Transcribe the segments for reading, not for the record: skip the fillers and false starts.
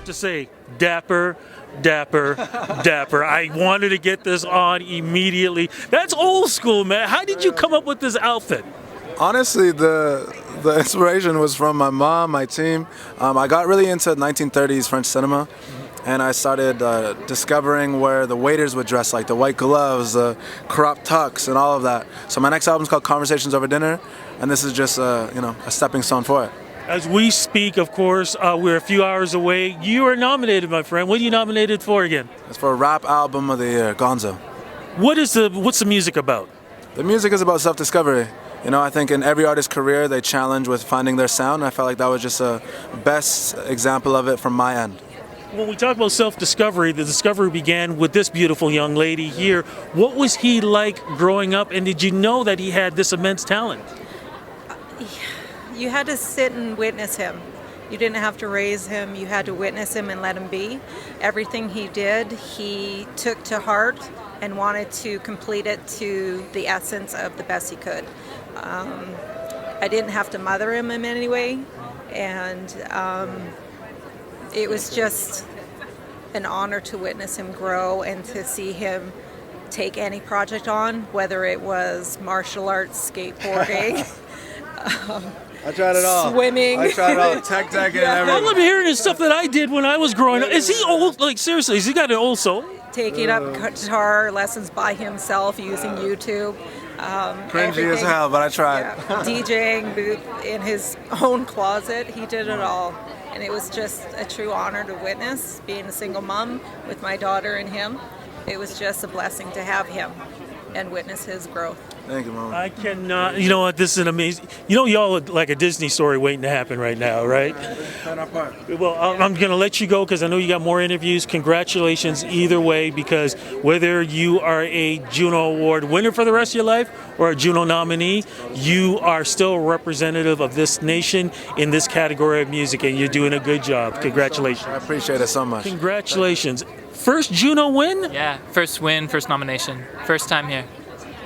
to say, dapper, dapper, dapper. I wanted to get this on immediately. That's old school, man. How did you come up with this outfit? Honestly, the inspiration was from my mom, my team. I got really into 1930s French cinema, and I started discovering where the waiters would dress, like the white gloves, the crop tux, and all of that. So my next album is called Conversations Over Dinner, and this is just a stepping stone for it. As we speak, of course, we're a few hours away. You are nominated, my friend. What are you nominated for again? It's for Rap Album of the Year, Gonzo. What's the music about? The music is about self-discovery. I think in every artist's career, they challenge with finding their sound. And I felt like that was just a best example of it from my end. When we talk about self-discovery, the discovery began with this beautiful young lady here. What was he like growing up, and did you know that he had this immense talent? You had to sit and witness him. You didn't have to raise him. You had to witness him and let him be. Everything he did, he took to heart and wanted to complete it to the essence of the best he could. I didn't have to mother him in any way, and it was just an honor to witness him grow and to see him take any project on, whether it was martial arts, skateboarding, I tried it all. Swimming. I tried it all. Tech and everything. I love hearing the stuff that I did when I was growing up. Is he old? Like, seriously, has he got an old soul? Taking up guitar lessons by himself using YouTube. Cringy as hell, but I tried. Yeah, DJing in his own closet. He did it all. And it was just a true honor to witness, being a single mom with my daughter and him. It was just a blessing to have him and witness his growth. Thank you, Mom. I cannot. You know what? This is an amazing. Y'all are like a Disney story waiting to happen right now, right? Well, I'm going to let you go because I know you got more interviews. Congratulations either way, because whether you are a Juno Award winner for the rest of your life or a Juno nominee, you are still a representative of this nation in this category of music, and you're doing a good job. Congratulations. I appreciate it so much. Congratulations. First Juno win? Yeah, first win, first nomination, first time here.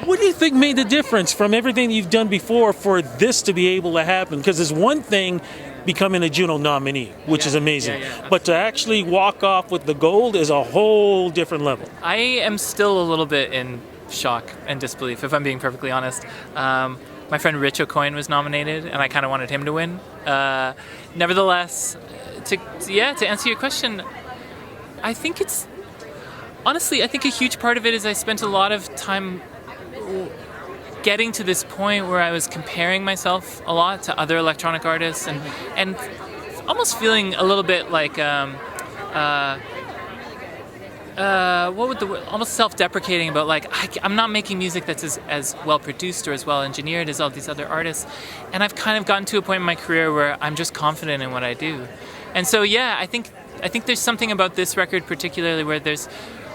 What do you think made the difference from everything you've done before for this to be able to happen? Because it's one thing becoming a Juno nominee, which is amazing. But to actually walk off with the gold is a whole different level. I am still a little bit in shock and disbelief, if I'm being perfectly honest. My friend Rich O'Coin was nominated, and I kind of wanted him to win. Nevertheless, to answer your question, I think honestly, I think a huge part of it is I spent a lot of time getting to this point where I was comparing myself a lot to other electronic artists and almost feeling a little bit like almost self-deprecating about, like, I'm not making music that's as well produced or as well engineered as all these other artists, and I've kind of gotten to a point in my career where I'm just confident in what I do. And so I think there's something about this record particularly where there's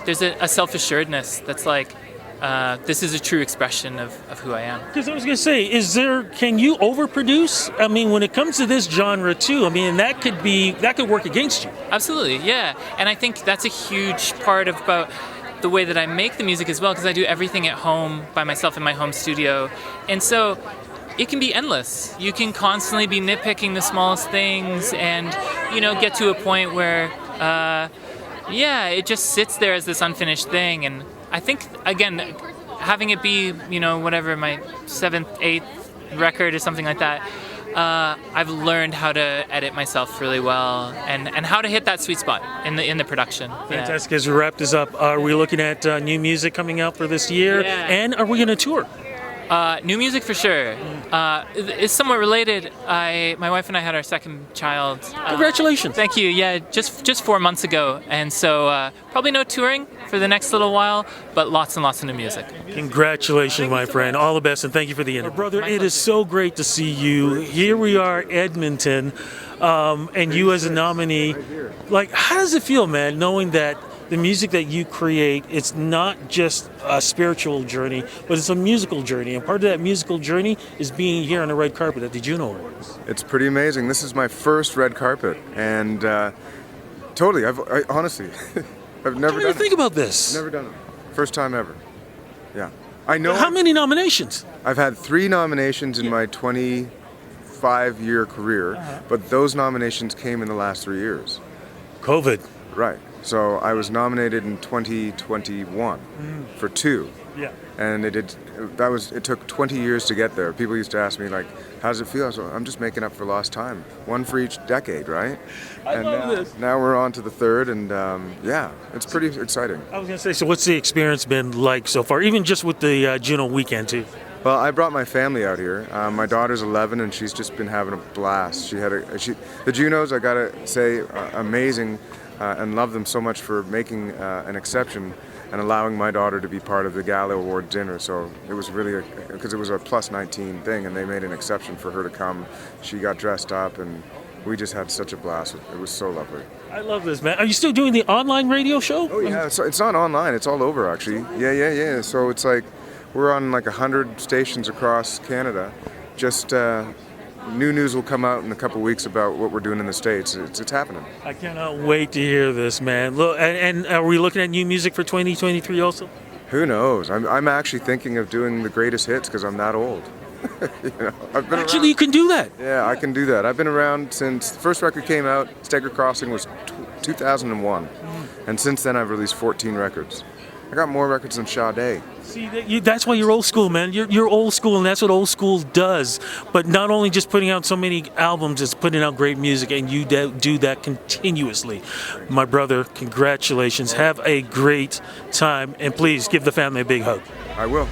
a self-assuredness that's like, this is a true expression of who I am. Because I was going to say, can you overproduce? I mean, when it comes to this genre too, I mean, that could work against you. Absolutely, yeah. And I think that's a huge part about the way that I make the music as well, because I do everything at home by myself in my home studio. And so it can be endless. You can constantly be nitpicking the smallest things and, get to a point where, it just sits there as this unfinished thing. And I think, again, having it be, whatever, my 7th, 8th record or something like that, I've learned how to edit myself really well and how to hit that sweet spot in the production. Fantastic. As we wrap this up, are we looking at new music coming out for this year? Yeah. And are we going to tour? New music for sure. It's somewhat related. My wife and I had our second child. Congratulations. Thank you. Yeah, just 4 months ago, and so probably no touring for the next little while, but lots and lots of new music. Congratulations, my friend. All the best, and thank you for the interview. Brother, it is so great to see you. Here we are, Edmonton, and you as a nominee. Like, how does it feel, man, knowing that the music that you create, it's not just a spiritual journey, but it's a musical journey. And part of that musical journey is being here on the red carpet at the Juno Awards. It's pretty amazing. This is my first red carpet. And totally, I honestly, I've never done it. Think about this. Never done it. First time ever. Yeah. I know. How many nominations? I've had 3 nominations in my 25-year career, but those nominations came in the last 3 years. COVID. Right. So I was nominated in 2021 for 2. Yeah. And it took 20 years to get there. People used to ask me, like, how does it feel? I was like, I'm just making up for lost time. One for each decade, right? I love this. Now we're on to the 3rd, and yeah, it's pretty exciting. I was going to say, so what's the experience been like so far, even just with the Juno weekend, too? Well, I brought my family out here. My daughter's 11, and she's just been having a blast. The Junos, I gotta say, amazing, and love them so much for making an exception and allowing my daughter to be part of the Gala Award dinner. So it was really, because it was a plus 19 thing, and they made an exception for her to come. She got dressed up, and we just had such a blast. It was so lovely. I love this, man. Are you still doing the online radio show? Oh yeah, so it's not online. It's all over, actually. Yeah. So it's like we're on like 100 stations across Canada. Just new news will come out in a couple weeks about what we're doing in the States. It's happening. I cannot wait to hear this, man. Look, and are we looking at new music for 2023 also? Who knows? I'm actually thinking of doing the greatest hits because I'm that old. I've been Actually, you can do that. Yeah, I can do that. I've been around since the first record came out. Stagger Crossing was 2001, and since then I've released 14 records. I got more records than Sade. See, that's why you're old school, man. You're old school, and that's what old school does. But not only just putting out so many albums, it's putting out great music, and you do that continuously. My brother, congratulations. Have a great time, and please give the family a big hug. I will.